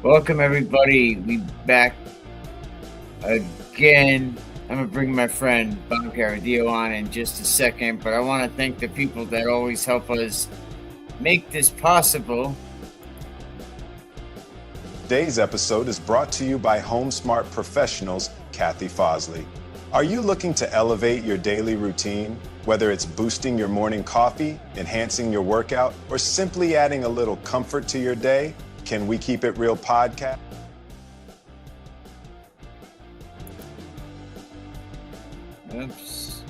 Welcome, everybody. We back again. I'm going to bring my friend Bob Chiaradio on in just a second, but I want to thank the people that always help us make this possible. Today's episode is brought to you by Home Smart Professionals, Kathy Fosley. Are you looking to elevate your daily routine? Whether it's boosting your morning coffee, enhancing your workout, or simply adding a little comfort to your day? Can We Keep It Real podcast? Oops,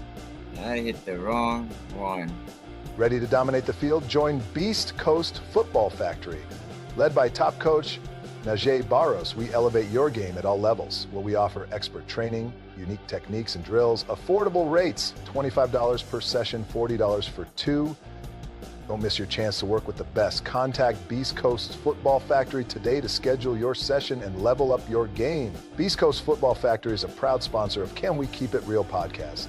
I hit the wrong one. Ready to dominate the field? Join Beast Coast Football Factory. Led by top coach Najee Barros, we elevate your game at all levels, where we offer expert training, unique techniques and drills, affordable rates, $25 per session, $40 for two. Don't miss your chance to work with the best. Contact Beast Coast Football Factory today to schedule your session and level up your game. Beast Coast Football Factory is a proud sponsor of Can We Keep It Real podcast.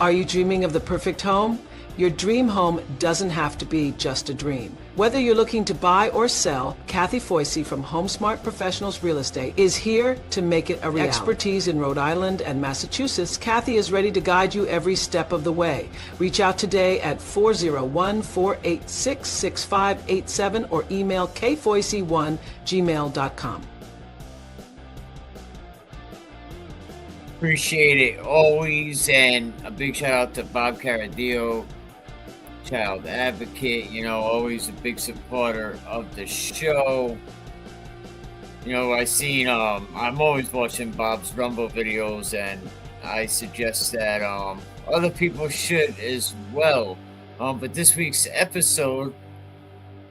Are you dreaming of the perfect home? Your dream home doesn't have to be just a dream. Whether you're looking to buy or sell, Kathy Foisey from HomeSmart Professionals Real Estate is here to make it a reality. Expertise in Rhode Island and Massachusetts, Kathy is ready to guide you every step of the way. Reach out today at 401-486-6587 or email kfoisey1@gmail.com. Appreciate it always, and a big shout out to Bob Chiaradio, child advocate, always a big supporter of the show. I'm always watching Bob's Rumble videos, and I suggest that other people should as well. But this week's episode,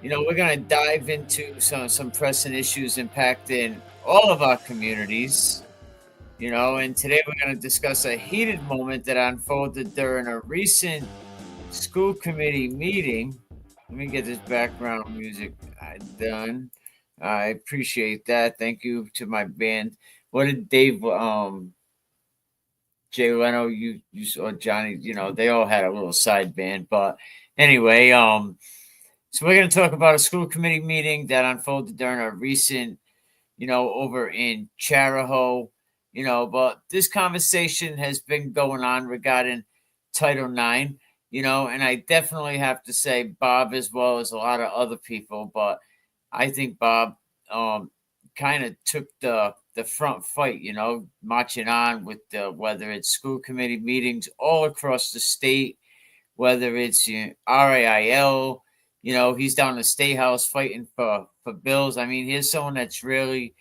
we're going to dive into some pressing issues impacting all of our communities. And today we're going to discuss a heated moment that unfolded during a recent school committee meeting. Let me get this background music done. I appreciate that. Thank you to my band. What did Dave, Jay Leno, you saw Johnny, they all had a little side band. But anyway, so we're going to talk about a school committee meeting that unfolded during a recent, over in Chariho. But this conversation has been going on regarding Title IX, and I definitely have to say Bob as well as a lot of other people, but I think Bob kind of took the front fight, marching on with whether it's school committee meetings all across the state, whether it's RAIL, he's down the State House fighting for bills. I mean, here's someone that's really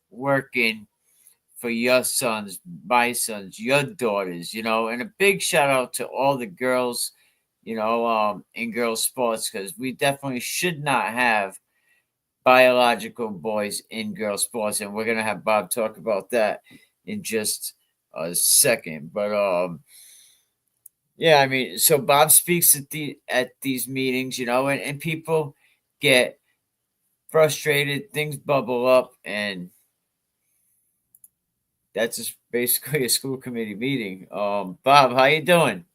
working for your sons, my sons, your daughters, and a big shout out to all the girls, in girls sports, because we definitely should not have biological boys in girls sports. And we're going to have Bob talk about that in just a second. But, so Bob speaks at these meetings, and people get frustrated, things bubble up, and that's just basically a school committee meeting. Bob, how you doing?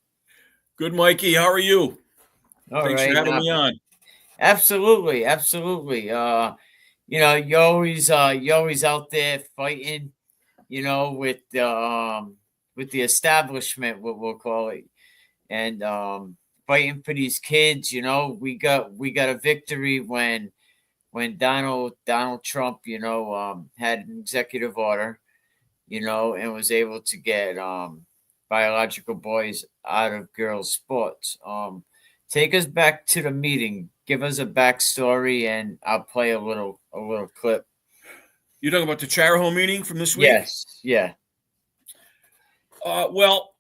Good, Mikey. How are you? Thanks for having me on. Absolutely. You're always out there fighting, with the establishment, what we'll call it, and fighting for these kids. We got a victory when Donald Trump, had an executive order, and was able to get biological boys out of girls' sports. Take us back to the meeting. Give us a backstory, and I'll play a little clip. You're talking about the Chariho meeting from this week? Yes, yeah. Well,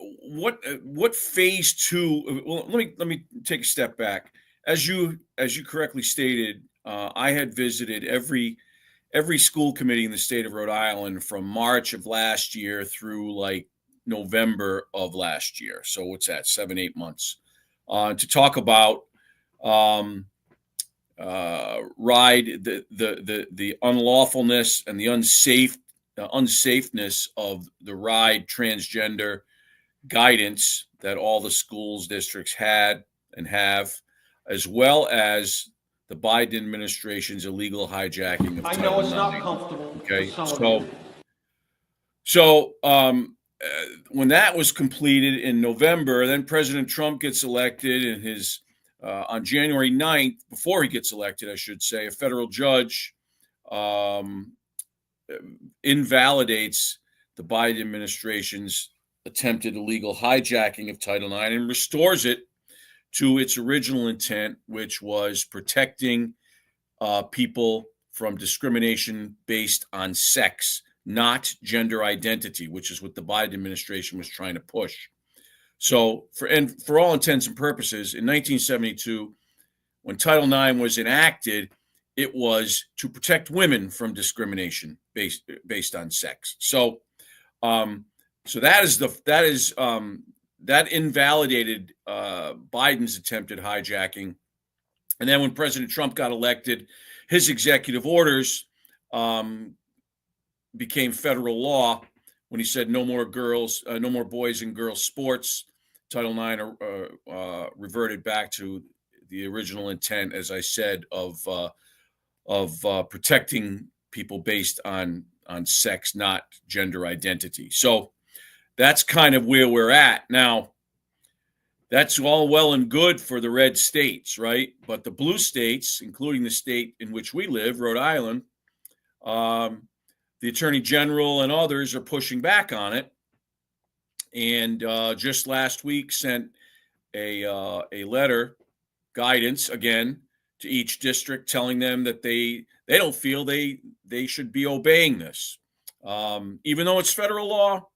what phase two? Well, let me take a step back. As you correctly stated, I had visited every school committee in the state of Rhode Island from March of last year through like November of last year. So what's that? 7-8 months to talk about ride the unlawfulness and the unsafeness of the ride transgender guidance that all the schools districts had and have, as well as the Biden administration's illegal hijacking of I Title know it's IX. not comfortable. Okay, for some of so when that was completed in November, then President Trump gets elected, and his on January 9th, before he gets elected, I should say, a federal judge invalidates the Biden administration's attempted illegal hijacking of Title IX and restores it to its original intent, which was protecting people from discrimination based on sex, not gender identity, which is what the Biden administration was trying to push. So, for all intents and purposes, in 1972, when Title IX was enacted, it was to protect women from discrimination based on sex. So, that invalidated Biden's attempted hijacking. And then when President Trump got elected, his executive orders became federal law when he said no more boys and girls sports. Title IX reverted back to the original intent, as I said, of protecting people based on sex, not gender identity. So that's kind of where we're at now. That's all well and good for the red states, right? But the blue states, including the state in which we live, Rhode Island, the Attorney General and others are pushing back on it. And just last week sent a letter, guidance, again, to each district, telling them that they don't feel they should be obeying this. Even though it's federal law,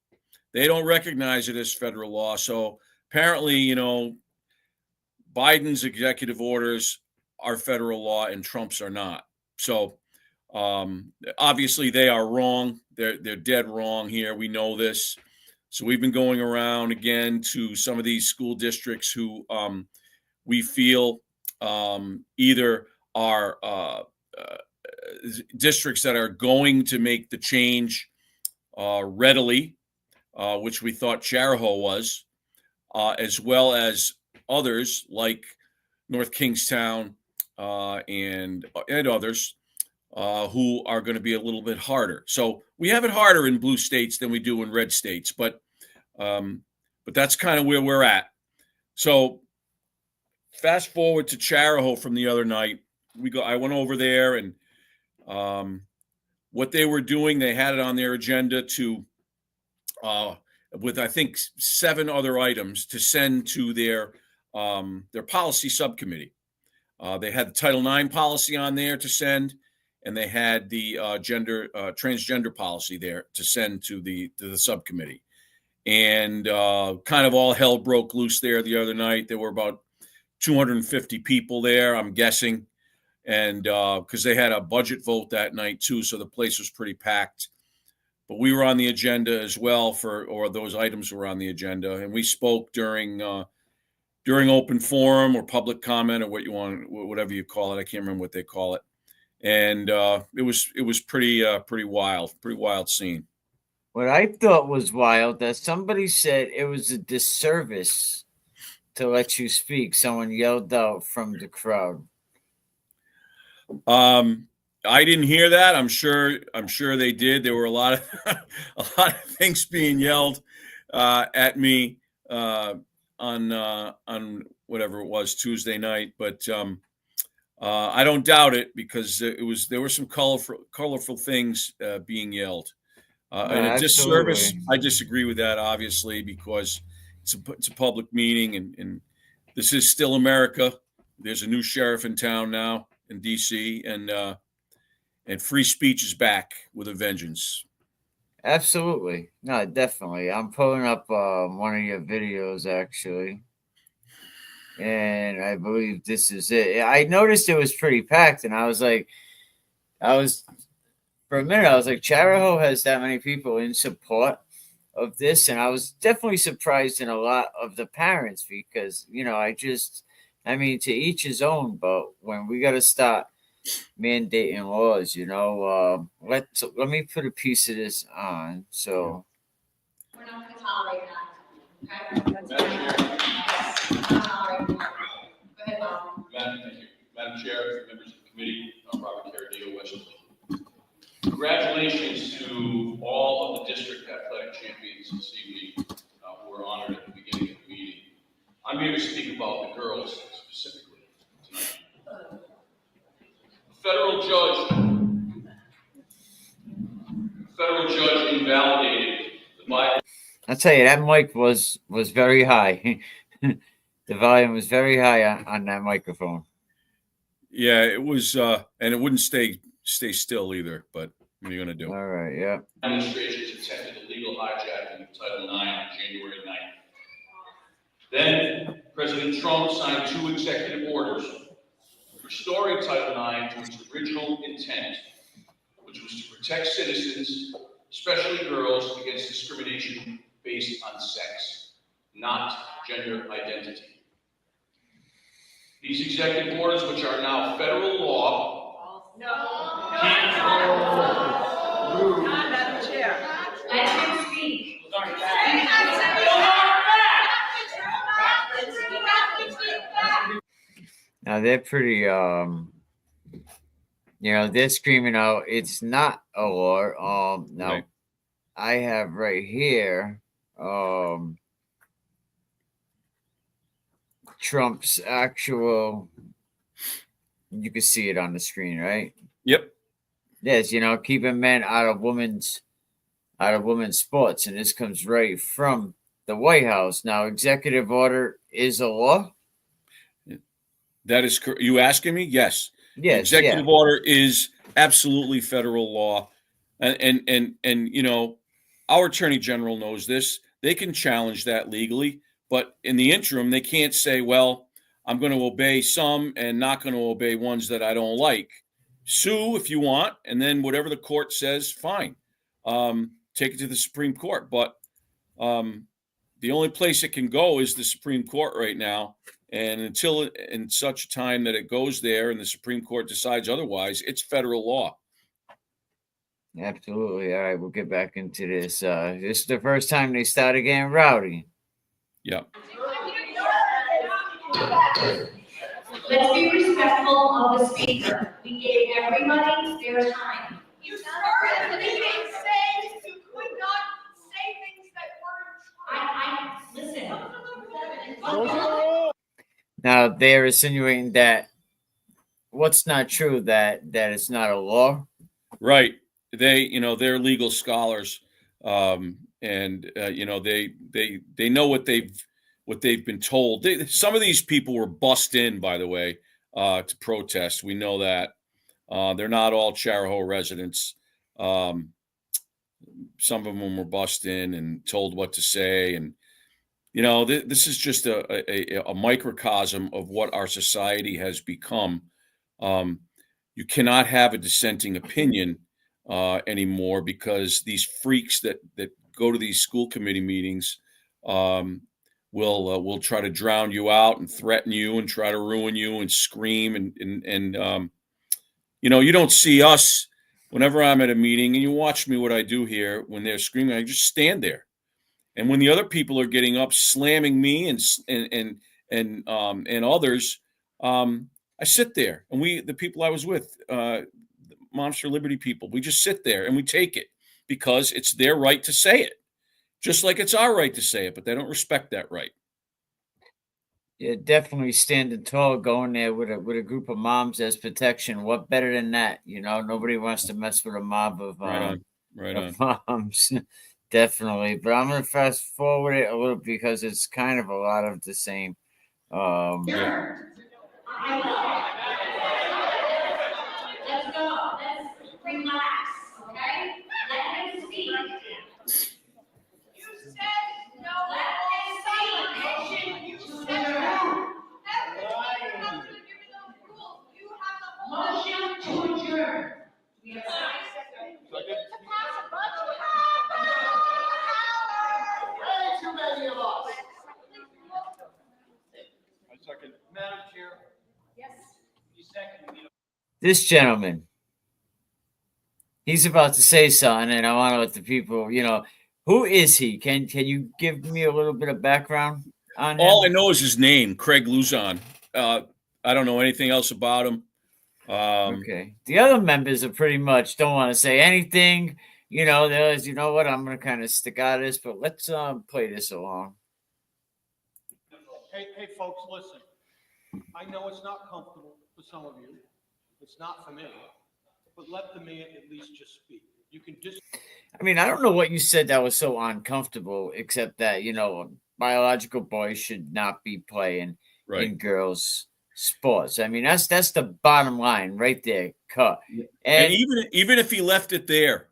they don't recognize it as federal law. So apparently, Biden's executive orders are federal law and Trump's are not. So obviously they are wrong. They're dead wrong here. We know this. So we've been going around again to some of these school districts who we feel either are districts that are going to make the change readily, which we thought Chariho was, as well as others like North Kingstown and others who are going to be a little bit harder. So we have it harder in blue states than we do in red states, but that's kind of where we're at. So fast forward to Chariho from the other night. I went over there, and what they were doing, they had it on their agenda to, with I think 7 other items to send to their policy subcommittee. They had the Title IX policy on there to send, and they had the transgender policy there to send to the subcommittee. And kind of all hell broke loose there the other night. There were about 250 people there, I'm guessing, and because they had a budget vote that night too, so the place was pretty packed. But we were on the agenda as well, or those items were on the agenda, and we spoke during open forum or public comment or what you want, whatever you call it. I can't remember what they call it, and it was pretty wild scene. What I thought was wild that somebody said it was a disservice to let you speak. Someone yelled out from the crowd. I didn't hear that. I'm sure they did. There were a lot of things being yelled at me on whatever it was, Tuesday night. But I don't doubt it, because there were some colorful things being yelled. And a disservice, I disagree with that, obviously, because it's a public meeting, and this is still America. There's a new sheriff in town now in D.C., and free speech is back with a vengeance. Absolutely. No, definitely. I'm pulling up one of your videos, actually, and I believe this is it. I noticed it was pretty packed, and for a minute, I was like, Chariho has that many people in support of this, and I was definitely surprised in a lot of the parents, because, to each his own, but when we got to start mandating laws, let me put a piece of this on. So we're not going to tolerate that. Okay? We're not tolerate that. Go ahead, Bob. Madam Chair, members of the committee, Robert Chiaradio, West. Congratulations to all of the district athletic champions this evening who were honored at the beginning of the meeting. I'm here to speak about the girls specifically tonight. Federal judge invalidated the Bible. I'll tell you, that mic was very high. The volume was very high on that microphone. Yeah, it was, and it wouldn't stay still either. But what are you going to do? All right, yeah. Administrations attempted illegal hijacking of Title IX on January 9th. Then President Trump signed 2 executive orders restoring Title IX to its original intent, which was to protect citizens, especially girls, against discrimination based on sex, not gender identity. These executive orders, which are now federal law, Madam Chair. Let him speak. Now they're pretty they're screaming out it's not a law. Now Right. I have right here Trump's actual, you can see it on the screen, right? Yep. Yes, keeping men out of women's sports, and this comes right from the White House. Now, executive order is a law. That is correct. You asking me? Yes. Yes, Executive order is absolutely federal law, and our attorney general knows this. They can challenge that legally, but in the interim, they can't say, "Well, I'm going to obey some and not going to obey ones that I don't like." Sue if you want, and then whatever the court says, fine. Take it to the Supreme Court, but the only place it can go is the Supreme Court right now. And until in such time that it goes there and the Supreme Court decides otherwise, it's federal law. Absolutely. All right, we'll get back into this. This is the first time they started getting rowdy. Yeah. Let's be respectful of the speaker. We gave everybody their time. You started the meeting saying you could not say things that weren't true. Listen. Now they're insinuating that what's not true, that it's not a law. Right. They're legal scholars, and they know what they've been told. Some of these people were bussed in, by the way, to protest. We know that they're not all Chariho residents. Some of them were bussed in and told what to say, and this is just a microcosm of what our society has become. You cannot have a dissenting opinion anymore because these freaks that go to these school committee meetings will try to drown you out and threaten you and try to ruin you and scream and you don't see us whenever I'm at a meeting, and you watch me what I do here when they're screaming. I just stand there, and when the other people are getting up slamming me and others, I sit there, and the people I was with, Moms for Liberty people, we just sit there and we take it because it's their right to say it, just like it's our right to say it, but they don't respect that right. Yeah, definitely standing tall, going there with a group of moms as protection. What better than that? Nobody wants to mess with a mob of Right on. moms. Definitely, but I'm gonna fast forward it a little because it's kind of a lot of the same. Yeah. Let's go. Let's relax, okay? Let him speak. You said no. Let him speak. You said no. Everything comes to giving them rules. You have the whole. Motion to adjourn. We have To pass a budget. Way too many of us. Madam Chair, Yes. you second me. This gentleman, he's about to say something, and I want to let the people, who is he? Can you give me a little bit of background on him? All I know is his name, Craig Luzon. I don't know anything else about him. Okay. The other members are pretty much don't want to say anything. There's, you know what, I'm going to kind of stick out of this, but let's play this along. Hey, folks, listen. I know it's not comfortable for some of you. It's not for me. But let the man at least just speak. You can just. I mean, I don't know what you said that was so uncomfortable, except that, biological boys should not be playing in girls' sports. I mean, that's the bottom line right there. Cut. And even if he left it there,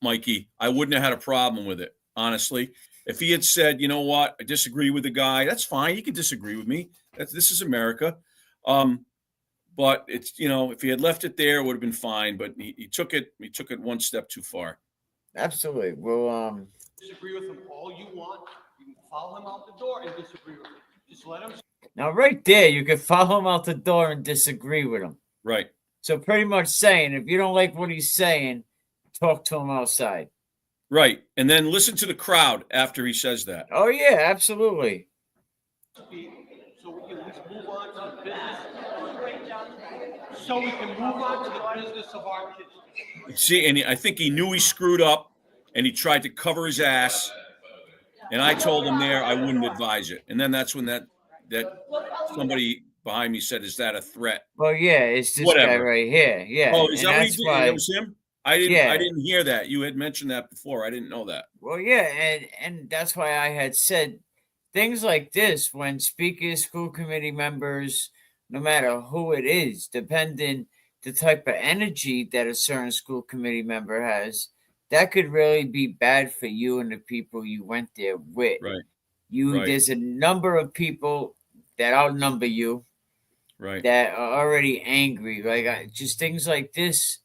Mikey, I wouldn't have had a problem with it, honestly. If he had said, you know what, I disagree with the guy, that's fine. You can disagree with me. This is America. But it's, if he had left it there, it would have been fine. But he took it one step too far. Absolutely. Well, disagree with him all you want. You can follow him out the door and disagree with him. Just let him. Now, right there, you can follow him out the door and disagree with him. Right. So pretty much saying, if you don't like what he's saying, talk to him outside. Right. And then listen to the crowd after he says that. Oh, yeah, absolutely. So we can at least move on to the business. So we can move on to the business of our kids. See, and I think he knew he screwed up, and he tried to cover his ass. And I told him there I wouldn't advise it. And then that's when that somebody behind me said, "Is that a threat?" Well, yeah, it's this guy right here. Yeah. Oh, is that what he did? That was him? I didn't hear that. You had mentioned that before. I didn't know that. Well, yeah, and that's why I had said things like this when speakers, school committee members, no matter who it is, depending the type of energy that a certain school committee member has, that could really be bad for you and the people you went there with. Right. There's a number of people that outnumber you, right, that are already angry. Like just things like this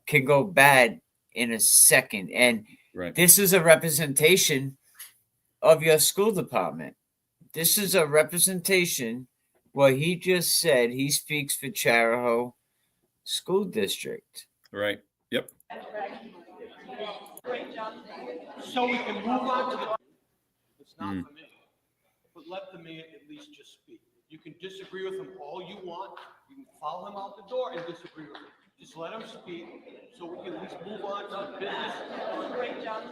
can go bad in a second. And this is a representation of your school department. This is a representation. What he just said, he speaks for Chariho School District. Right. Yep. So we can move on to the. It's not for me. But let the man at least just speak. You can disagree with him all you want. You can follow him out the door and disagree with him. Just let him speak so we can at least move on to the business. Great job.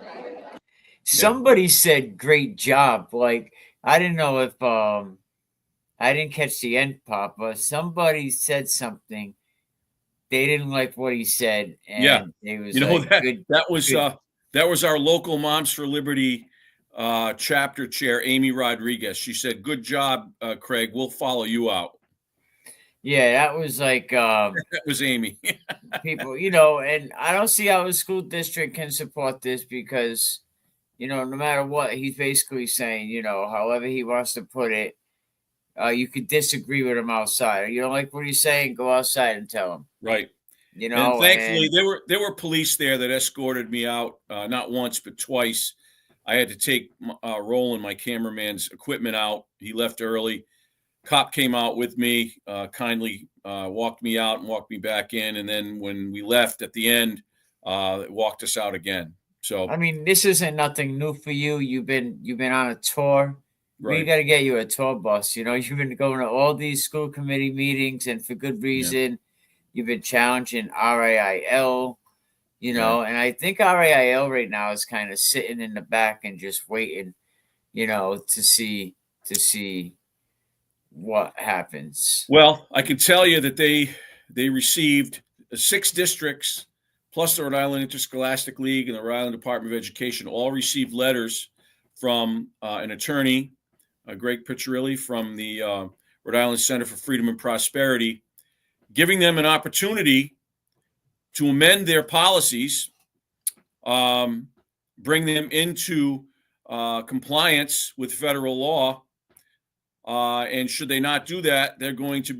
Somebody said great job. Like, I didn't know if I didn't catch the end part, but somebody said something. They didn't like what he said, and it was that was our local Moms for Liberty chapter chair, Amy Rodriguez. She said, "Good job, Craig. We'll follow you out." Yeah, that was like that was Amy. People, and I don't see how a school district can support this because, no matter what, he's basically saying, however he wants to put it, you could disagree with him outside. You don't like what he's saying, go outside and tell him. Right. And thankfully there were police there that escorted me out, not once but twice. I had to take Roland, my cameraman's equipment out. He left early. Cop came out with me, kindly walked me out and walked me back in. And then when we left at the end, walked us out again. So I mean, this isn't nothing new for you. You've been on a tour. Right. We got to get you a tour bus. You've been going to all these school committee meetings, and for good reason. Yeah. You've been challenging RAIL, and I think RAIL right now is kind of sitting in the back and just waiting, to see what happens. Well, I can tell you that they received 6 districts plus the Rhode Island Interscholastic League and the Rhode Island Department of Education all received letters from an attorney, Greg Piccirilli from the Rhode Island Center for Freedom and Prosperity, giving them an opportunity to amend their policies, bring them into compliance with federal law, and should they not do that, they're going to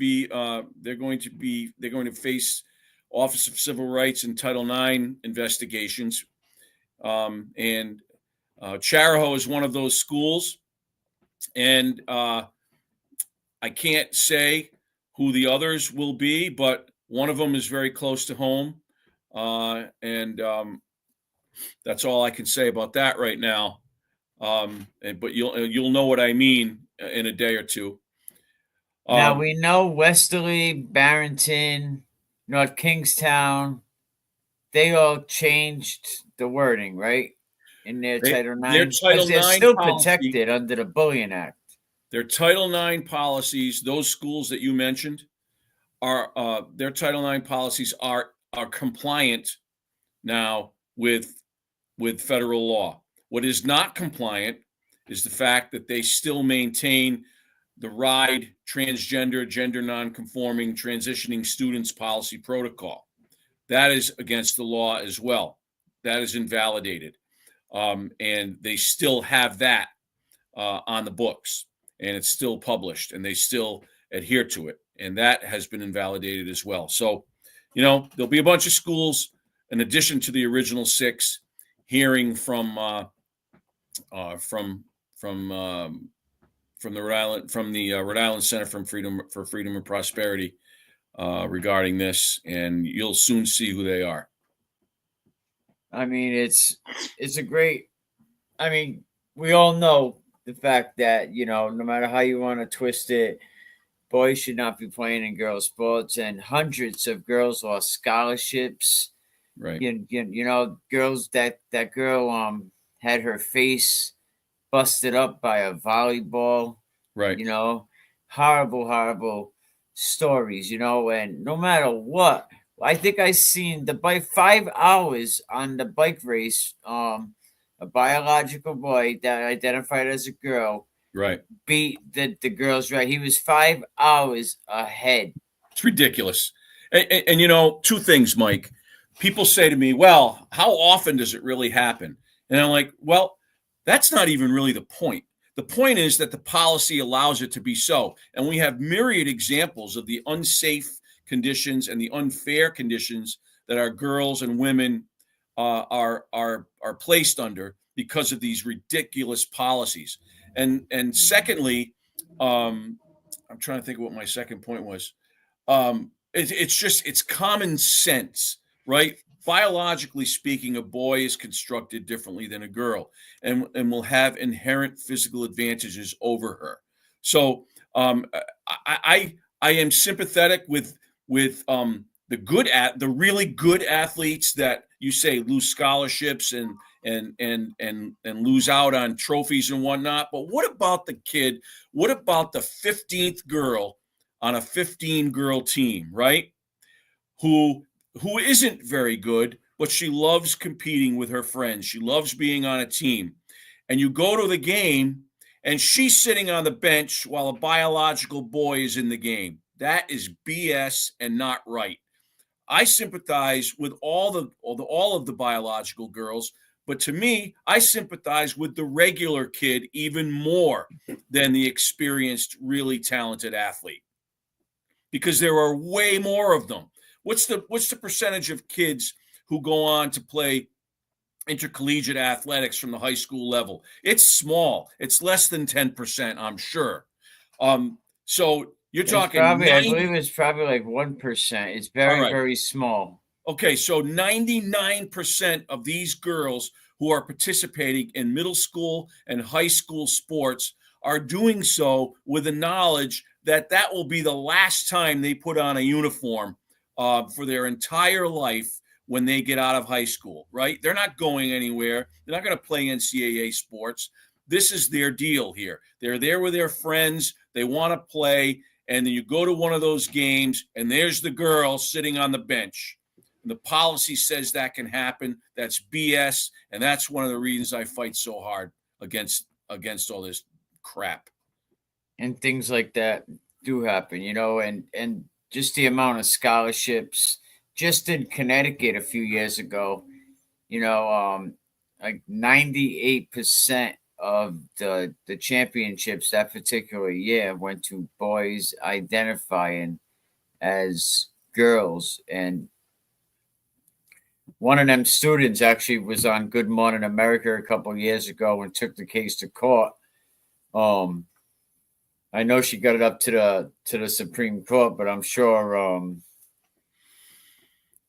face Office of Civil Rights and Title IX investigations. And Chariho is one of those schools, and I can't say who the others will be, but one of them is very close to home. And that's all I can say about that right now. But you'll know what I mean in a day or two. Now we know Westerly, Barrington, North Kingstown, they all changed the wording, right? In their Title Their IX, Title because they're IX still policy, protected under the Bullion Act. their Title IX policies, those schools that you mentioned, are their Title IX policies are compliant now with federal law. What is not compliant is the fact that they still maintain the RIDE transgender, gender nonconforming, transitioning students policy protocol. That is against the law as well. That is invalidated. And they still have that on the books, and it's still published, and they still adhere to it. And that has been invalidated as well. So, there'll be a bunch of schools, in addition to the original 6, hearing from the Rhode Island Center for Freedom and Prosperity regarding this, and you'll soon see who they are. I mean, it's a great. I mean, we all know the fact that no matter how you want to twist it, boys should not be playing in girls' sports, and hundreds of girls lost scholarships. Right. Girls that girl had her face busted up by a volleyball. Right. Horrible stories. And no matter what, I think I seen the bike 5 hours on the bike race. A biological boy that identified as a girl, right, beat the girls. Right, he was 5 hours ahead. It's ridiculous. And 2 things, Mike. People say to me, "Well, how often does it really happen?" And I'm like, "Well, that's not even really the point. The point is that the policy allows it to be so, and we have myriad examples of the unsafe conditions and the unfair conditions that our girls and women are placed under because of these ridiculous policies." And secondly, I'm trying to think of what my second point was. It's common sense, right? Biologically speaking, a boy is constructed differently than a girl, and will have inherent physical advantages over her. So I am sympathetic with the really good athletes that you say lose scholarships and lose out on trophies and whatnot. But what about the kid? What about the 15th girl on a 15-girl team, right? Who isn't very good, but she loves competing with her friends. She loves being on a team. And you go to the game, and she's sitting on the bench while a biological boy is in the game. That is BS and not right. I sympathize with all of the biological girls, but to me, I sympathize with the regular kid even more than the experienced, really talented athlete, because there are way more of them. What's the percentage of kids who go on to play intercollegiate athletics from the high school level? It's small. It's less than 10%, I'm sure. So you're talking probably, I believe it's probably like 1%. It's very, very small. Okay, so 99% of these girls who are participating in middle school and high school sports are doing so with the knowledge that will be the last time they put on a uniform for their entire life when they get out of high school, right? They're not going anywhere. They're not going to play NCAA sports. This is their deal here. They're there with their friends. They want to play. And then you go to one of those games, and there's the girl sitting on the bench. And the policy says that can happen. That's BS. And that's one of the reasons I fight so hard against all this crap. And things like that do happen, and just the amount of scholarships just in Connecticut a few years ago, like 98% of the championships that particular year went to boys identifying as girls. And one of them students actually was on Good Morning America a couple of years ago and took the case to court. I know she got it up to the Supreme Court, but I'm sure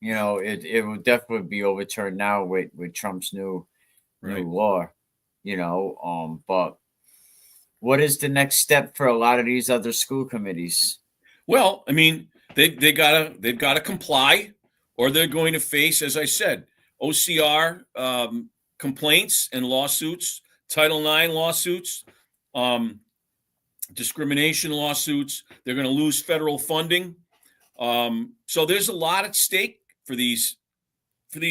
it will definitely be overturned now with Trump's new law. But what is the next step for a lot of these other school committees? Well, I mean, they've gotta comply, or they're going to face, as I said, OCR complaints and lawsuits, Title IX lawsuits, discrimination lawsuits. They're going to lose federal funding. So there's a lot at stake for these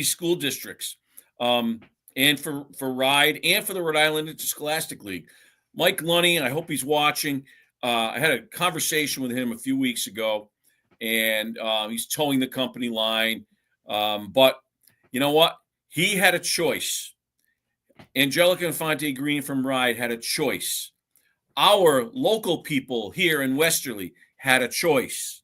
school districts, and for RIDE and for the Rhode Island Interscholastic League. Mike Lunny, I hope he's watching. I had a conversation with him a few weeks ago, and he's towing the company line. But you know what? He had a choice. Angelica Infante Green from RIDE had a choice. Our local people here in Westerly had a choice.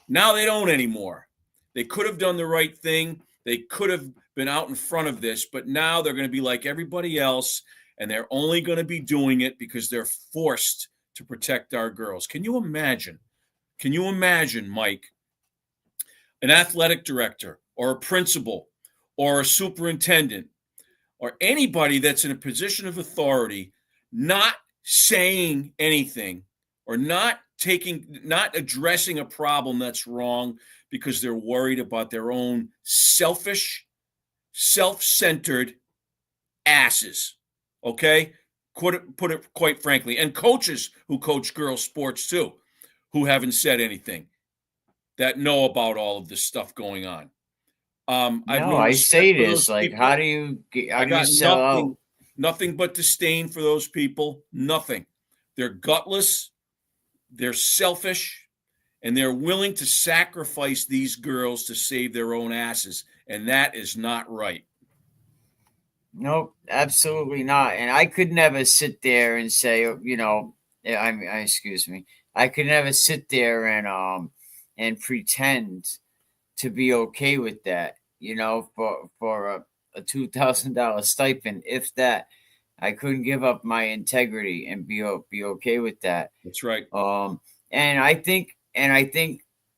Now they don't anymore. They could have done the right thing. They could have been out in front of this, but now they're going to be like everybody else, and they're only going to be doing it because they're forced to protect our girls. Can you imagine? Can you imagine, Mike, an athletic director or a principal or a superintendent or anybody that's in a position of authority not saying anything or not addressing a problem that's wrong because they're worried about their own selfish, self-centered asses? Okay? Put it quite frankly. And coaches who coach girls sports too, who haven't said anything, that know about all of this stuff going on. I say this, like, how do you sell out? Nothing but disdain for those people. Nothing. They're gutless. They're selfish, and they're willing to sacrifice these girls to save their own asses, and that is not right. Nope, absolutely not. And I could never sit there and say, excuse me, I could never sit there and pretend to be okay with that, for a $2,000 stipend, if that. I couldn't give up my integrity and be okay with that. That's right. And I think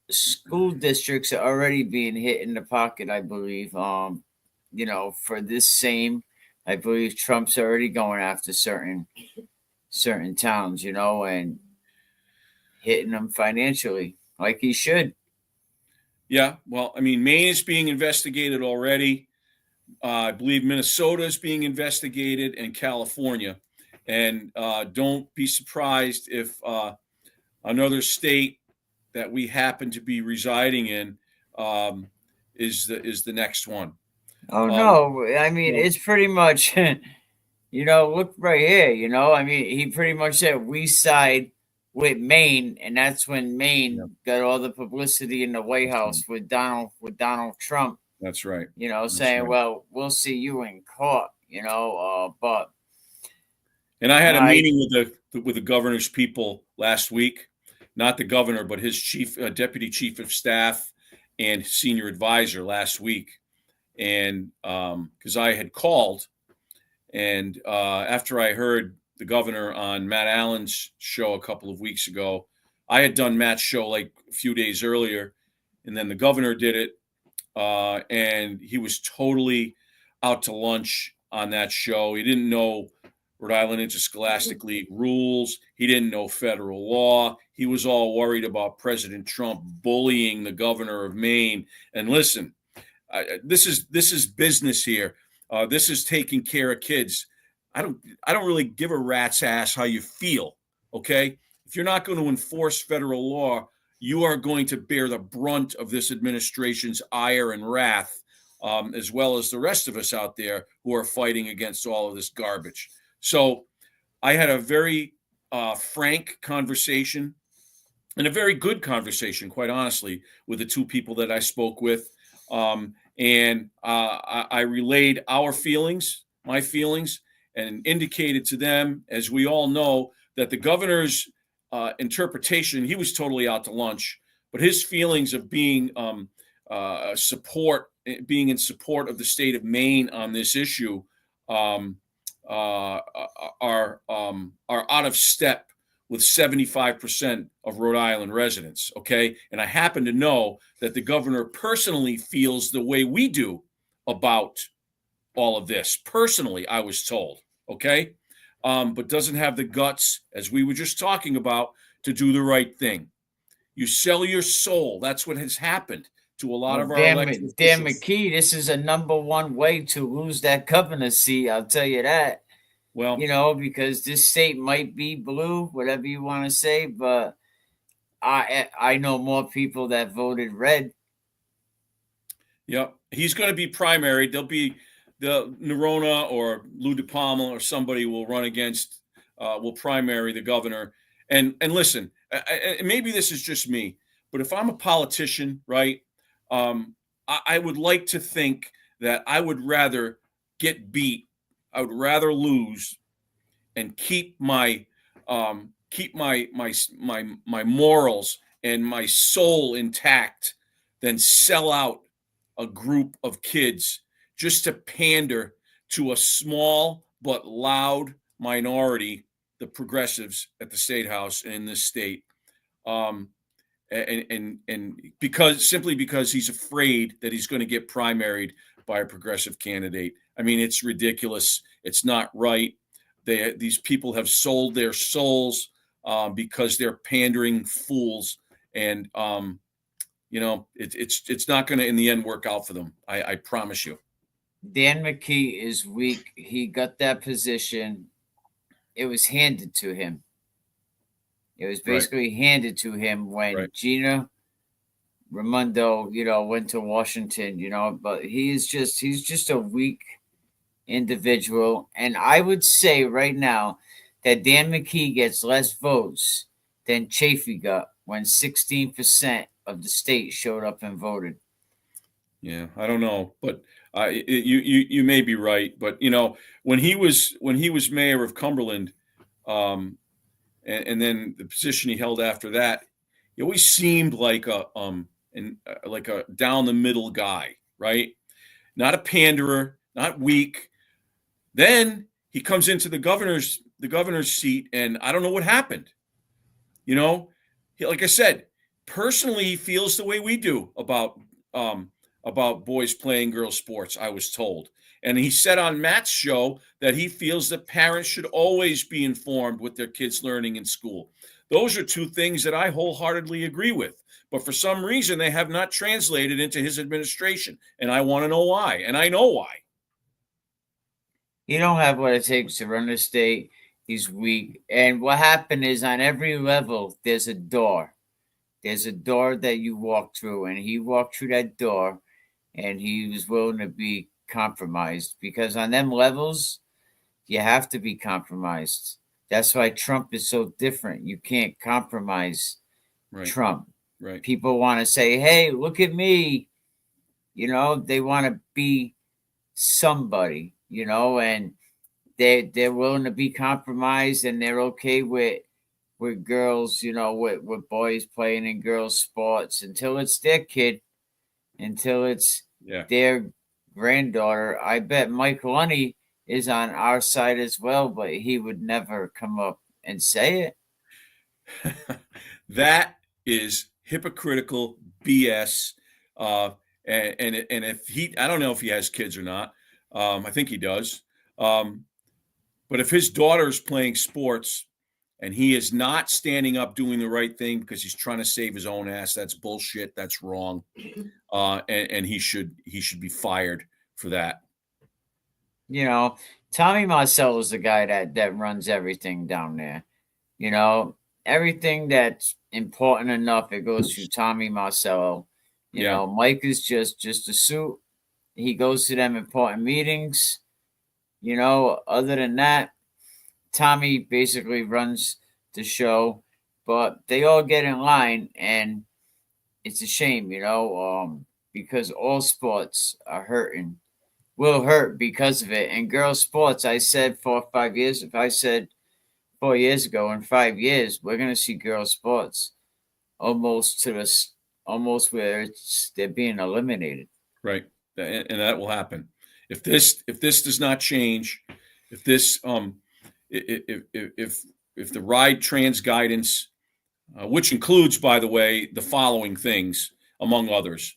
school districts are already being hit in the pocket, I believe. For this same, I believe Trump's already going after certain towns, and hitting them financially like he should. Yeah, well, I mean, Maine is being investigated already. I believe Minnesota is being investigated, and California. And don't be surprised if another state that we happen to be residing in is the next one. Oh no! I mean, it's pretty much, look right here. I mean, he pretty much said we side with Maine, and that's when Maine got all the publicity in the White House with Donald Trump. That's right. Saying, right. Well, we'll see you in court. But. And I had a meeting with the governor's people last week. Not the governor, but his deputy chief of staff and senior advisor last week. And because I had called, and after I heard the governor on Matt Allen's show a couple of weeks ago, I had done Matt's show like a few days earlier, and then the governor did it, and he was totally out to lunch on that show. He didn't know Rhode Island Interscholastic League rules. He didn't know federal law. He was all worried about President Trump bullying the governor of Maine. And listen, this is business here. This is taking care of kids. I don't really give a rat's ass how you feel. Okay, if you're not going to enforce federal law, you are going to bear the brunt of this administration's ire and wrath, as well as the rest of us out there who are fighting against all of this garbage. So I had a very frank conversation, and a very good conversation, quite honestly, with the two people that I spoke with. And I relayed my feelings, and indicated to them, as we all know, that the governor's interpretation, he was totally out to lunch, but his feelings of being in support of the state of Maine on this issue are out of step with 75% of Rhode Island residents, okay? And I happen to know that the governor personally feels the way we do about all of this. Personally, I was told, okay? but doesn't have the guts, as we were just talking about, to do the right thing. You sell your soul. That's what has happened to a lot Well, of our elected Dan officials. McKee, this is a number one way to lose that governor seat. I'll tell you that. Well, Because this state might be blue, whatever you want to say, but I know more people that voted red. yeah, he's going to be primaried. There'll be the Nerona or Lou DePalma or somebody will run against, will primary the governor. And listen, maybe this is just me, but if I'm a politician, right, I would like to think that I would rather get beat. I would rather lose and keep my my morals and my soul intact than sell out a group of kids just to pander to a small but loud minority, the progressives at the state house and in this state. And because he's afraid that he's going to get primaried by a progressive candidate. I mean, it's ridiculous. It's not right. These people have sold their souls because they're pandering fools, and it's not going to in the end work out for them. I promise you. Dan McKee is weak. He got that position. It was handed to him. It was basically handed to him when Gina Raimondo, went to Washington, but he's just a weak individual. And I would say right now that Dan McKee gets less votes than Chafee got when 16% of the state showed up and voted. Yeah, I don't know, but you may be right. But when he was mayor of Cumberland, and then the position he held after that, he always seemed like a down the middle guy, right? Not a panderer, not weak. Then he comes into the governor's seat, and I don't know what happened. Like I said, personally, he feels the way we do about boys playing girls sports, I was told. And he said on Matt's show that he feels that parents should always be informed with their kids' learning in school. Those are two things that I wholeheartedly agree with. But for some reason, they have not translated into his administration. And I want to know why. And I know why. He don't have what it takes to run the state. He's weak. And what happened is on every level, there's a door. There's a door that you walk through. And he walked through that door, and he was willing to be compromised, because on them levels you have to be compromised. That's why Trump is so different. You can't compromise Trump. Right. People want to say, hey, look at me. They want to be somebody, and they're willing to be compromised, and they're okay with girls, with boys playing in girls sports until it's their kid, until it's their granddaughter. I bet Mike Lunny is on our side as well, but he would never come up and say it. That is hypocritical BS. And if I don't know if he has kids or not. I think he does. But if his daughter's playing sports and he is not standing up doing the right thing because he's trying to save his own ass, that's bullshit. That's wrong. And he should be fired for that. Tommy Marcel is the guy that runs everything down there. Everything that's important enough, it goes through Tommy Marcel. Mike is just a suit. He goes to them important meetings. Other than that, Tommy basically runs the show, but they all get in line, and it's a shame, because all sports are will hurt because of it. And girls sports, I said 4 or 5 years, if I said 4 years ago, in 5 years, we're going to see girls sports almost where they're being eliminated. Right. And that will happen. If this does not change, if the ride trans guidance, which includes, by the way, the following things, among others,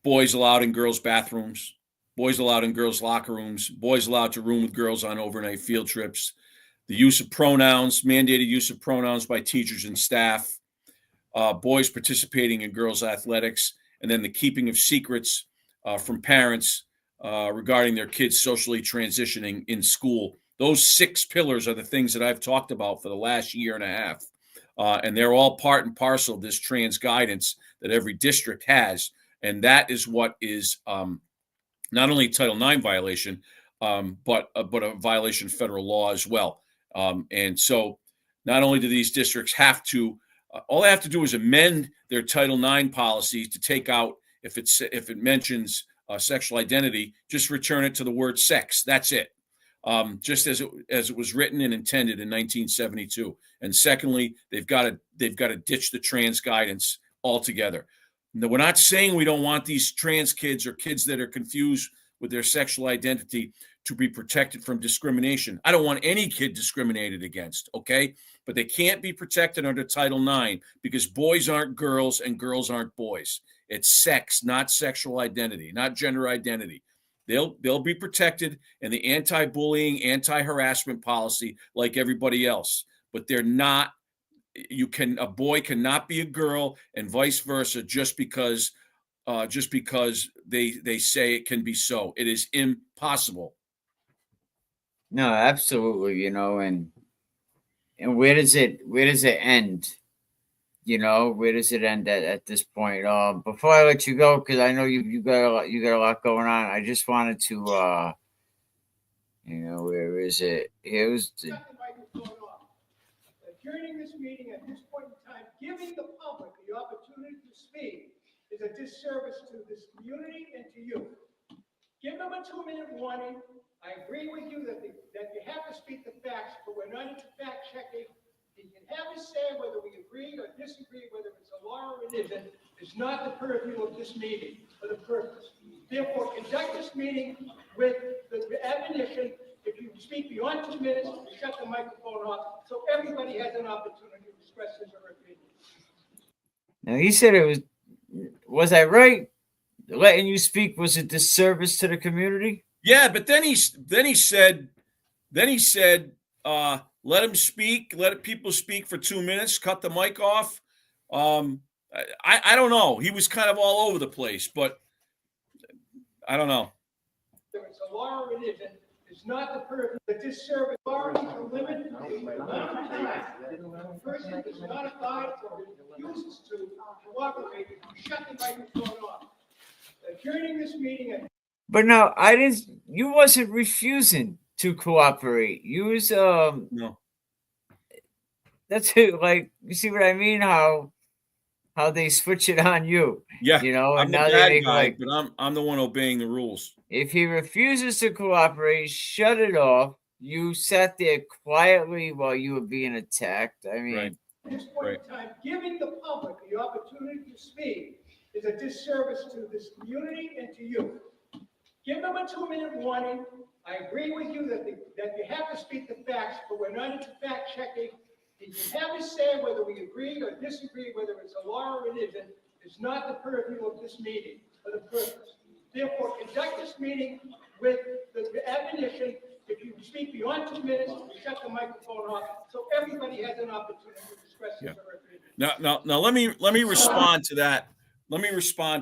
boys allowed in girls' bathrooms, boys allowed in girls' locker rooms, boys allowed to room with girls on overnight field trips, the use of pronouns, mandated use of pronouns by teachers and staff, boys participating in girls' athletics, and then the keeping of secrets from parents regarding their kids socially transitioning in school. Those 6 pillars are the things that I've talked about for the last year and a half. And they're all part and parcel of this trans guidance that every district has. And that is what is not only Title IX violation, but a violation of federal law as well. And so not only do these districts have to, all they have to do is amend their Title IX policies to take out, if it mentions sexual identity, just return it to the word sex. That's it. Just as it was written and intended in 1972. And secondly, they've got to ditch the trans guidance altogether. No, we're not saying we don't want these trans kids or kids that are confused with their sexual identity to be protected from discrimination. I don't want any kid discriminated against, okay? But they can't be protected under Title IX because boys aren't girls and girls aren't boys. It's sex, not sexual identity, not gender identity. They'll be protected in the anti-bullying, anti-harassment policy like everybody else, but they're not. A boy cannot be a girl and vice versa just because they say it can be so. It is impossible. No, absolutely. And where does it end? Where does it end at this point? Before I let you go, because I know you got a lot going on. I just wanted to, where is it? Here's the. Adjourning this meeting at this point in time, giving the public the opportunity to speak, is a disservice to this community and to you. Give them a 2-minute warning. I agree with you that you have to speak the facts, but we're not into fact checking. You can have us say whether we agree or disagree, whether it's a law or it isn't, is not the purview of this meeting or the purpose. Therefore, conduct this meeting with the admonition, if you speak beyond 2 minutes, shut the microphone off so everybody has an opportunity to express his or her opinion. Now, he said it was I right? Letting you speak was a disservice to the community? Yeah, but then he said, let him speak, let people speak for 2 minutes, cut the mic off. I don't know. He was kind of all over the place, but I don't know. Whether it's a law or it isn't, it's not the purpose. The disservice authority to limit the amount of time the person does not abide or refuses to cooperate, shut the microphone off. Adjourning this meeting at. But no, you wasn't refusing to cooperate. You was No. That's it. Like, you see what I mean? How they switch it on you. Yeah, and I'm now the they bad make guy, but I'm the one obeying the rules. If he refuses to cooperate, shut it off. You sat there quietly while you were being attacked. I mean, Right. At this point in time, giving the public the opportunity to speak is a disservice to this community and to you. Give them a 2-minute warning. I agree with you that you have to speak the facts, but we're not into fact checking. You can have us say whether we agree or disagree, whether it's a law or it isn't, is not the purview of this meeting or the purpose. Therefore, conduct this meeting with the admonition, if you speak beyond 2 minutes, shut the microphone off so everybody has an opportunity to express his or her opinion. Now let me respond to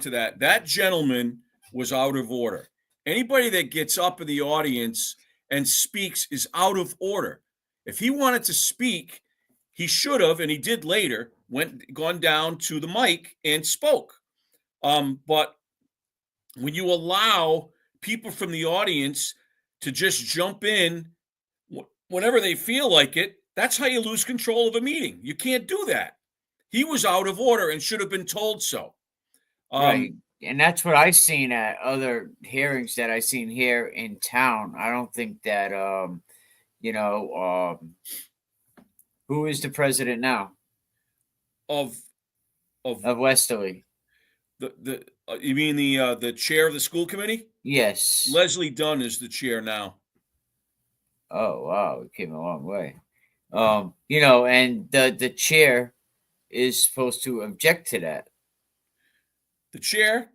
that. That gentleman was out of order. Anybody that gets up in the audience and speaks is out of order. If he wanted to speak, he should have, and he did later, gone down to the mic and spoke. But when you allow people from the audience to just jump in whenever they feel like it, that's how you lose control of a meeting. You can't do that. He was out of order and should have been told so. right. And that's what I've seen at other hearings that I've seen here in town. I don't think that, who is the president now Of Westerly? You mean the chair of the school committee? Yes. Leslie Dunn is the chair now. Oh, wow. We came a long way. And the chair is supposed to object to that. The chair,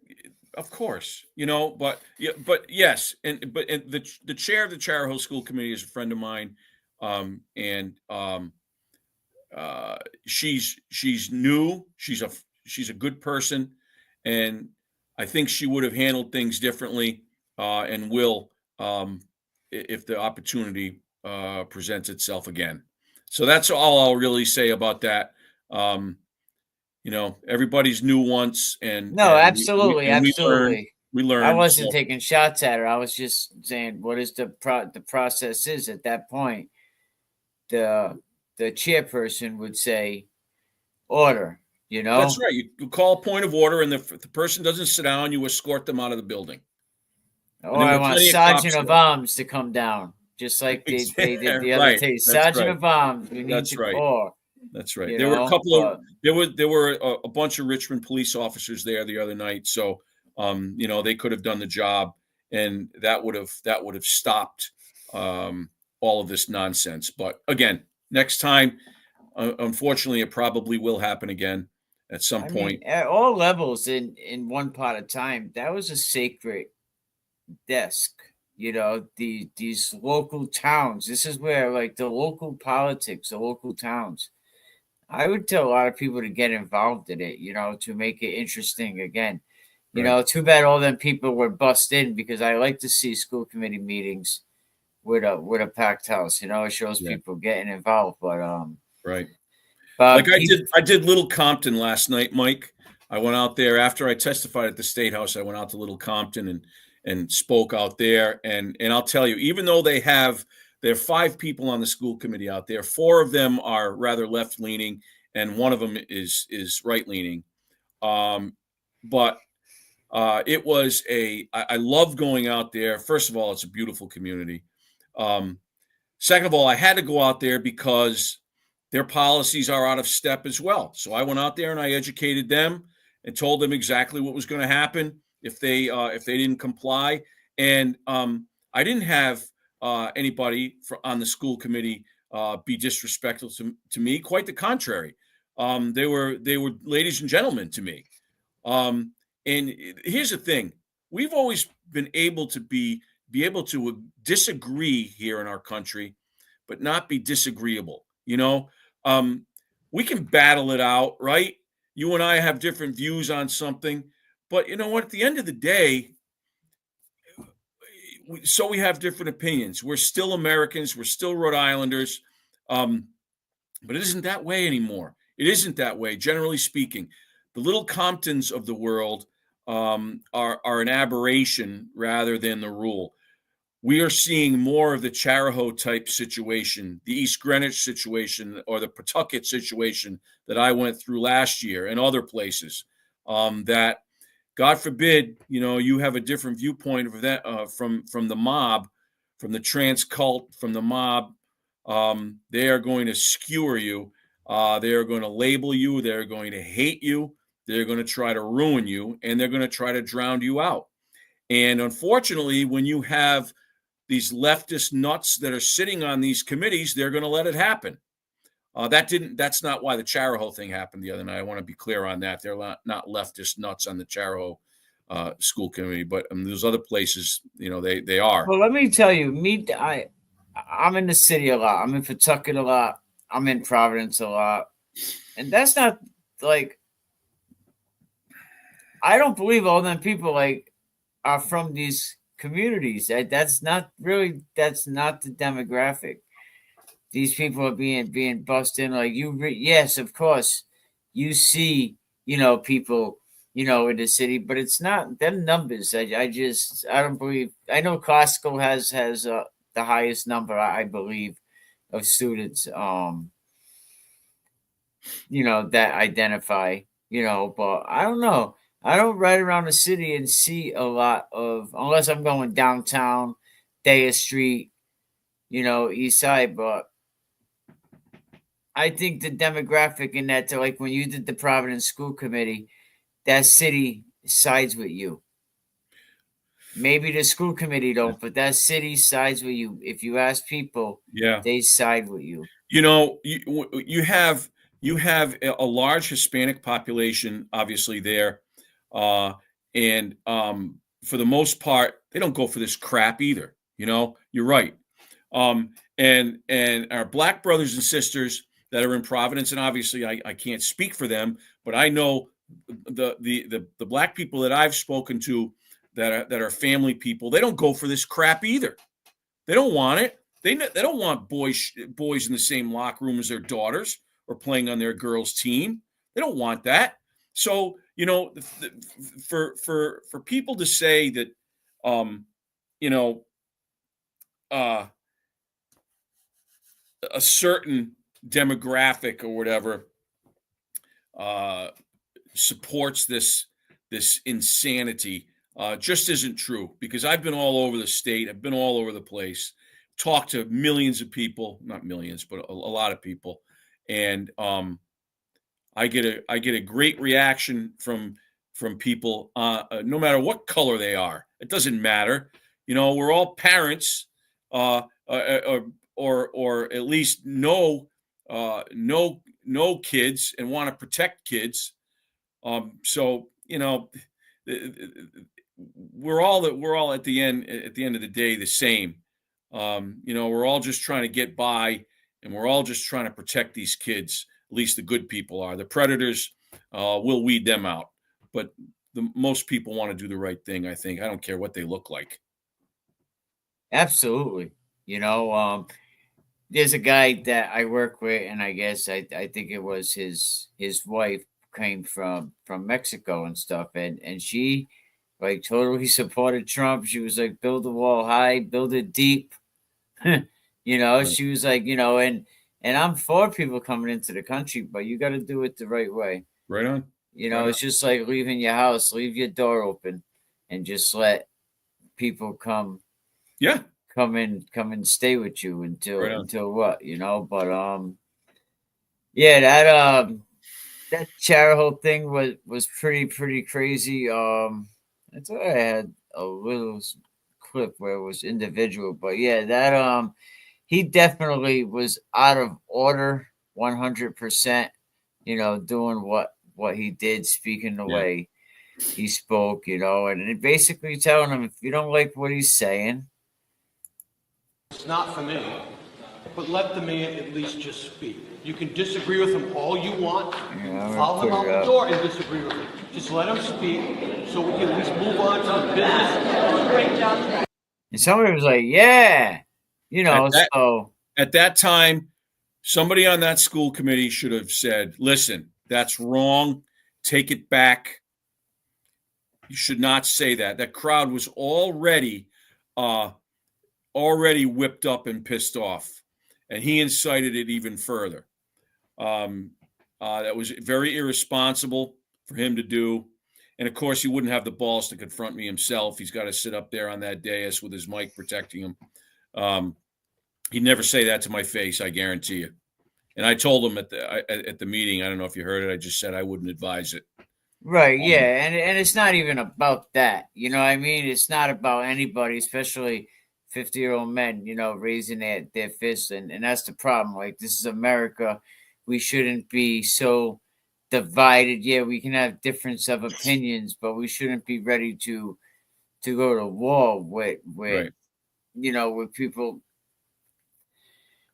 Of course, but yeah, but yes, but the chair of the Chariho School Committee is a friend of mine, and she's new. She's a good person, and I think she would have handled things differently, and will, if the opportunity presents itself again. So that's all I'll really say about that. Um, everybody's new once, and No, we absolutely, and we learn. absolutely. We I learn. wasn't So taking shots at her. I was just saying what is the process is at that point. The chairperson would say order, that's right. You call a point of order, and if the person doesn't sit down, you escort them out of the building. And or there I were want plenty of sergeant cops of there. arms to come down, just like they did the other Right. day. That's Sergeant right. of arms, we need That's to right. call. That's right. There were a couple of But there were a bunch of Richmond police officers there the other night, so they could have done the job, and that would have stopped all of this nonsense. But again, next time, unfortunately, it probably will happen again at some I point. mean, at all levels in one part of time, that was a sacred desk. These local towns. This is where like the local politics, the local towns. I would tell a lot of people to get involved in it, to make it interesting again. Right. Too bad all them people were bust in because I like to see school committee meetings with a packed house. It shows Yeah. people getting involved. Right. But Like I did Little Compton last night, Mike. I went out there after I testified at the State House. I went out to Little Compton and spoke out there. And I'll tell you, even though there are 5 people on the school committee out there, 4 of them are rather left leaning, and one of them is right leaning. But it was I love going out there. First of all, it's a beautiful community. Second of all, I had to go out there because their policies are out of step as well. So I went out there and I educated them and told them exactly what was going to happen if they didn't comply. And I didn't have anybody on the school committee be disrespectful to me. Quite the contrary. They were ladies and gentlemen to me. And here's the thing: we've always been able to be able to disagree here in our country, but not be disagreeable. We can battle it out, right? You and I have different views on something, but you know what? At the end of the day, we have different opinions. We're still Americans. We're still Rhode Islanders, but it isn't that way anymore. It isn't that way, generally speaking. The Little Comptons of the world are an aberration rather than the rule. We are seeing more of the Chariho type situation, the East Greenwich situation, or the Pawtucket situation that I went through last year and other places. That, God forbid, you have a different viewpoint of that from the mob, from the trans cult, from the mob. They are going to skewer you. They are going to label you. They're going to hate you. They're going to try to ruin you, and they're going to try to drown you out. And unfortunately, when you have these leftist nuts that are sitting on these committees, they're going to let it happen. That's not why the Chariho thing happened the other night. I want to be clear on that. They're not leftist nuts on the Chariho school committee, but there's other places, they are. Well, let me tell you, I'm in the city a lot. I'm in Pawtucket a lot. I'm in Providence a lot. And that's not like, I don't believe all them people are from these communities. That's not the demographic. These people are being busted in like yes, of course, you see, people, in the city, but it's not them numbers. I don't believe. I know Costco has the highest number, I believe, of students, that identify, but I don't know. I don't ride around the city and see a lot of, unless I'm going downtown, Daya Street, East Side. But I think the demographic in that, like when you did the Providence School Committee, that city sides with you. Maybe the school committee don't, but that city sides with you. If you ask people, Yeah, they side with you. You have a large Hispanic population, obviously there, And for the most part, they don't go for this crap either. You're right. And our black brothers and sisters that are in Providence, and obviously I can't speak for them, but I know the black people that I've spoken to that are family people, they don't go for this crap either. They don't want it. They don't want boys in the same locker room as their daughters or playing on their girls' team. They don't want that. So, for people to say that, a certain demographic or whatever supports this insanity just isn't true, because I've been all over the state. I've been all over the place, talked to millions of people, not millions, but a lot of people. And I get a great reaction from people, no matter what color they are. It doesn't matter. We're all parents, or at least know kids and want to protect kids. So we're all at the end of the day the same. We're all just trying to get by, and we're all just trying to protect these kids. At least the good people are. The predators, we'll weed them out. But most people want to do the right thing, I think. I don't care what they look like. Absolutely. There's a guy that I work with, and I guess I think it was his wife came from Mexico and stuff, and she like totally supported Trump. She was like, build the wall high, build it deep. Right. She was like, and I'm for people coming into the country, but you got to do it the right way. Right on. It's just like leaving your house, leave your door open, and just let people come. Yeah. Come and stay with you until what, but that Chariho thing was pretty crazy. I thought I had a little clip where it was individual, but yeah, that he definitely was out of order 100%, doing what he did, speaking the way he spoke, and basically telling him, if you don't like what he's saying, it's not for me, but let the man at least just speak. You can disagree with him all you want. You can follow him out the door and disagree with him. Just let him speak so we can at least move on to the business. Great job. And somebody was like, yeah, At that time, somebody on that school committee should have said, listen, that's wrong. Take it back. You should not say that. That crowd was already whipped up and pissed off, and he incited it even further. That was very irresponsible for him to do. And of course, he wouldn't have the balls to confront me himself. He's got to sit up there on that dais with his mic protecting him. He'd never say that to my face, I guarantee you. And I told him at the meeting, I don't know if you heard it, I just said I wouldn't advise it. Right, yeah, and it's not even about that. You know what I mean? It's not about anybody, especially 50-year-old men, raising their fists. And that's the problem. Like, this is America. We shouldn't be so divided. Yeah, we can have difference of opinions, but we shouldn't be ready to go to war with right. With people.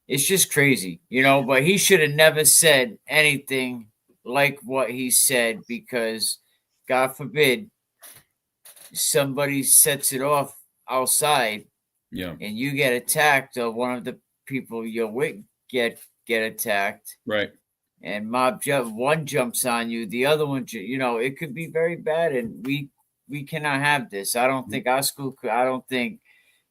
It's just crazy, but he should have never said anything like what he said, because God forbid somebody sets it off outside. Yeah. And you get attacked, or one of the people you're with get attacked. Right. And one jumps on you, the other one, it could be very bad, and we cannot have this. I don't think our school could. I don't think,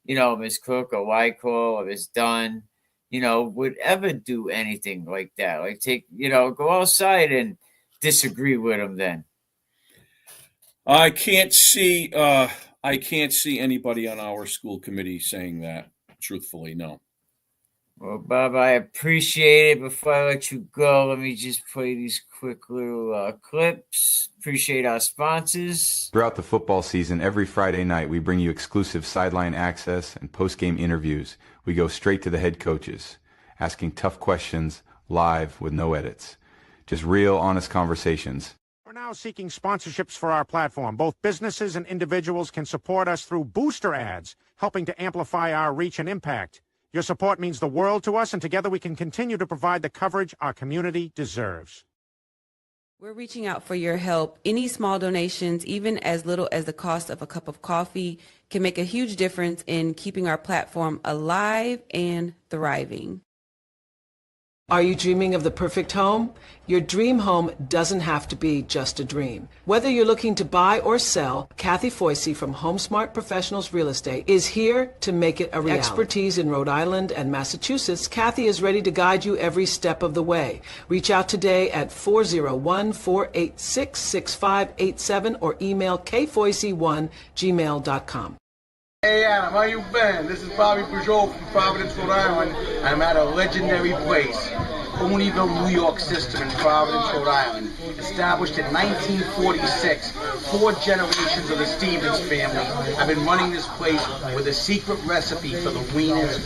Ms. Cook or Wyckoff or Ms. Dunn, would ever do anything like that. Like, go outside and disagree with them then. I can't see anybody on our school committee saying that, truthfully, no. Well, Bob, I appreciate it. Before I let you go, let me just play these quick little clips. Appreciate our sponsors. Throughout the football season, every Friday night, we bring you exclusive sideline access and post-game interviews. We go straight to the head coaches, asking tough questions live with no edits. Just real, honest conversations. We're now seeking sponsorships for our platform. Both businesses and individuals can support us through booster ads, helping to amplify our reach and impact. Your support means the world to us, and together we can continue to provide the coverage our community deserves. We're reaching out for your help. Any small donations, even as little as the cost of a cup of coffee, can make a huge difference in keeping our platform alive and thriving. Are you dreaming of the perfect home? Your dream home doesn't have to be just a dream. Whether you're looking to buy or sell, Kathy Foisey from HomeSmart Professionals Real Estate is here to make it a reality. Expertise in Rhode Island and Massachusetts, Kathy is ready to guide you every step of the way. Reach out today at 401-486-6587 or email kfoisey1@gmail.com. Hey Adam, how you been? This is Bobby Peugeot from Providence, Rhode Island. I'm at a legendary place, Ponyville, New York system in Providence, Rhode Island. Established in 1946, 4 generations of the Stevens family. I've been running this place with a secret recipe for the wieners,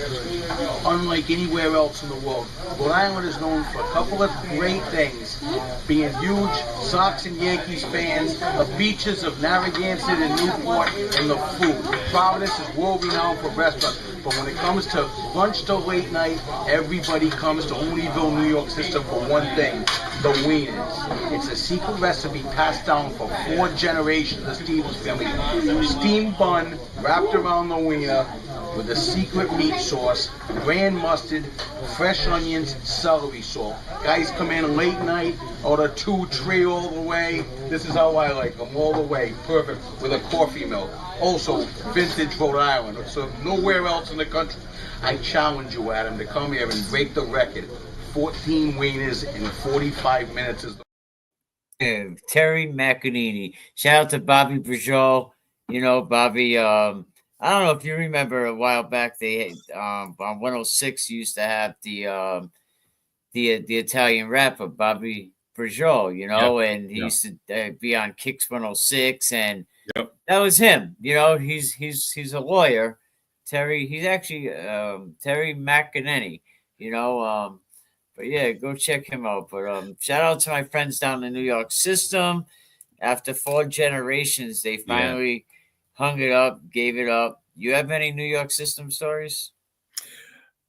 unlike anywhere else in the world. Rhode Island is known for a couple of great things, being huge Sox and Yankees fans, the beaches of Narragansett and Newport, and the food. Providence is world-renowned for restaurants, but when it comes to lunch to late night, everybody comes to Ponyville, New York system for one thing, the wieners. It's a secret recipe passed down for 4 generations of the Stevens family. Steamed bun wrapped around the wiener with a secret meat sauce, grand mustard, fresh onions, celery salt. Guys come in late night, order 2 tray all the way. This is how I like them, all the way, perfect, with a coffee milk. Also, vintage Rhode Island, so nowhere else in the country. I challenge you, Adam, to come here and break the record. 14 wieners in 45 minutes is the Terry McEnany. Shout out to Bobby Peugeot. You know, Bobby, I don't know if you remember a while back, they on 106 used to have the Italian rapper, Bobby Peugeot, you know, and he used to be on Kicks 106, and that was him. You know, he's a lawyer. Terry, he's actually Terry McEnany, you know, but yeah, go check him out. But shout out to my friends down in the New York system. After 4 generations, they finally hung it up, gave it up. You have any New York system stories?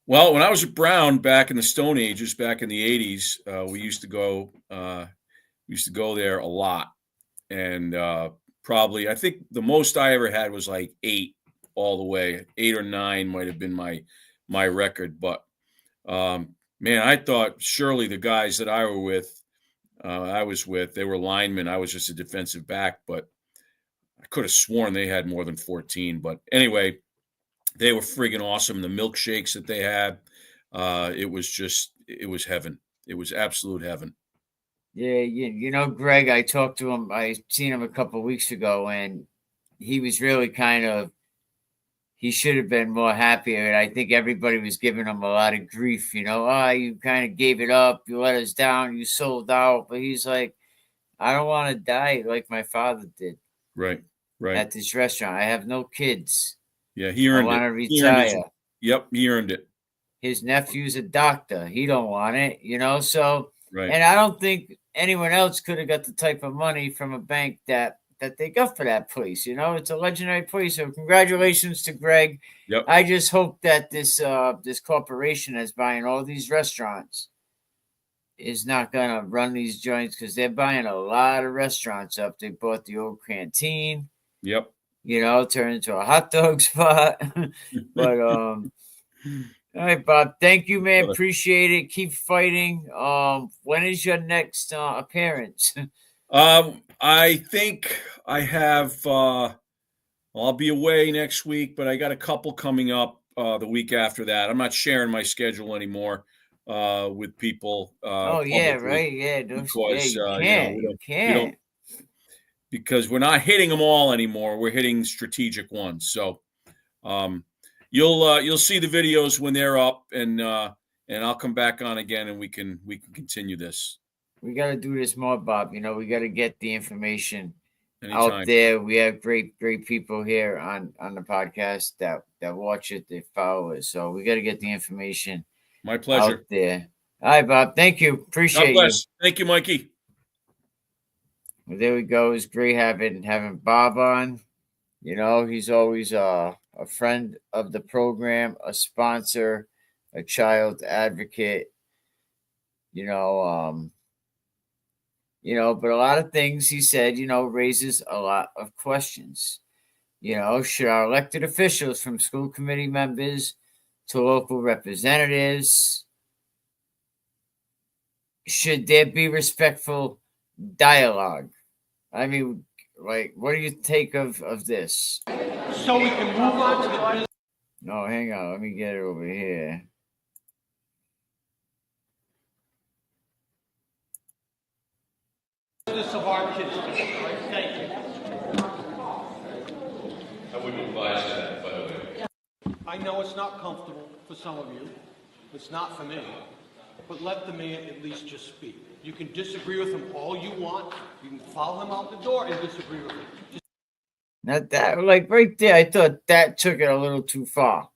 Well, when I was at Brown back in the Stone Ages, back in the 80s, we used to go there a lot. And probably, I think the most I ever had was like 8 all the way. 8 or 9 might have been my record. But man, I thought surely the guys that I was with, they were linemen. I was just a defensive back, but I could have sworn they had more than 14. But anyway, they were friggin' awesome. The milkshakes that they had, it was heaven. It was absolute heaven. Yeah, you know, Greg, I talked to him. I seen him a couple of weeks ago, and he was really he should have been more happier. And I think everybody was giving him a lot of grief, you know. You kind of gave it up. You let us down. You sold out. But he's like, I don't want to die like my father did. Right. At this restaurant. I have no kids. Yeah, he earned it. I want to retire. Yep, he earned it. His nephew's a doctor. He don't want it, you know. So, right. And I don't think anyone else could have got the type of money from a bank that they got for that place. You know, it's a legendary place. So congratulations to Greg. Yep. I just hope that this corporation that's buying all these restaurants is not gonna run these joints, because they're buying a lot of restaurants up. They bought the old canteen. Yep. You know, turned into a hot dog spot. But all right, Bob. Thank you, man. Appreciate it. Keep fighting. When is your next appearance? I think I have. I'll be away next week, but I got a couple coming up the week after that. I'm not sharing my schedule anymore with people. Oh yeah, right. Yeah, because you can't. Because we're not hitting them all anymore. We're hitting strategic ones. So you'll see the videos when they're up, and I'll come back on again, and we can continue this. We got to do this more, Bob. You know, we got to get the information Anytime. out there. We have great people here on the podcast that watch it, they follow it. So we got to get the information. My pleasure. Out there. All right, Bob. Thank you. Appreciate you. Thank you, Mikey. Well, there we go. It's great having Bob on. You know, he's always a friend of the program, a sponsor, a child advocate. You know, but a lot of things he said, raises a lot of questions. Should our elected officials, from school committee members to local representatives, should there be respectful dialogue? I mean, like, what do you take of this? So we can move on to the business. No, hang on. Let me get it over here. Business of our kids. Thank you. I wouldn't advise that, by the way. I know it's not comfortable for some of you. It's not for me. But let the man at least just speak. You can disagree with him all you want. You can follow him out the door and disagree with him. Now that, like right there, I thought that took it a little too far.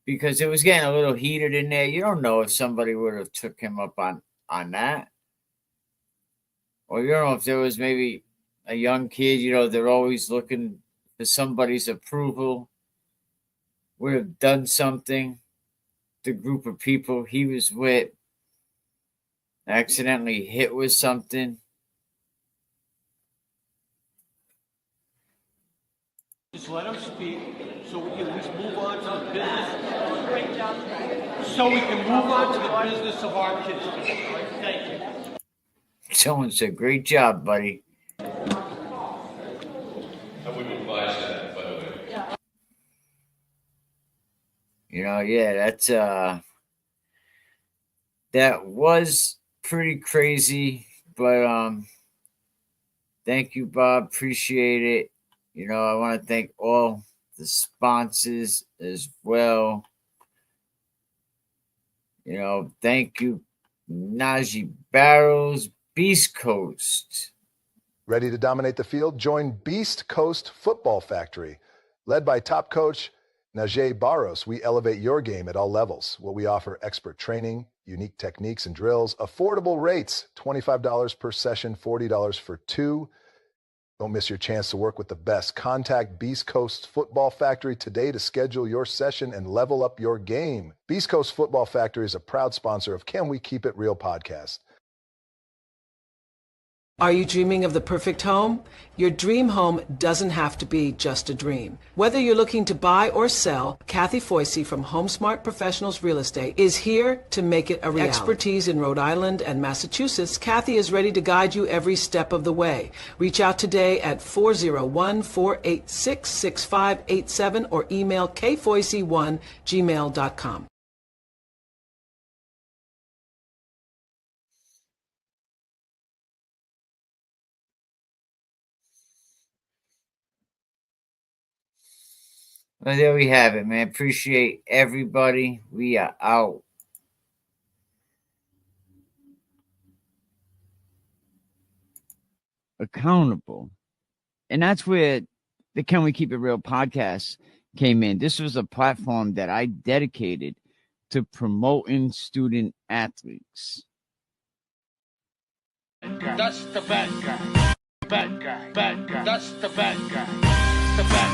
Because it was getting a little heated in there. You don't know if somebody would have took him up on that. Or you don't know if there was maybe a young kid, they're always looking for somebody's approval, would have done something. The group of people he was with accidentally hit with something. Just let him speak so we can at least move on to the business. So we can move on to the business of our kids. Thank you. Someone said, great job, buddy. I wouldn't advise that, by the way. That was pretty crazy, but thank you, Bob. Appreciate it. I want to thank all the sponsors as well. Thank you, Najee Barrows, Beast Coast. Ready to dominate the field? Join Beast Coast Football Factory. Led by top coach Najee Barrows, we elevate your game at all levels. Where we offer expert training, unique techniques and drills, affordable rates, $25 per session, $40 for two. Don't miss your chance to work with the best. Contact Beast Coast Football Factory today to schedule your session and level up your game. Beast Coast Football Factory is a proud sponsor of Can We Keep It Real podcast. Are you dreaming of the perfect home? Your dream home doesn't have to be just a dream. Whether you're looking to buy or sell, Kathy Foisey from HomeSmart Professionals Real Estate is here to make it a reality. Expertise in Rhode Island and Massachusetts, Kathy is ready to guide you every step of the way. Reach out today at 401-486-6587 or email kfoisey1@gmail.com. Well, there we have it, man. Appreciate everybody. We are out. Accountable. And that's where the Can We Keep It Real podcast came in. This was a platform that I dedicated to promoting student athletes. That's the bad guy. Bad guy. Bad guy. That's the bad guy. The bad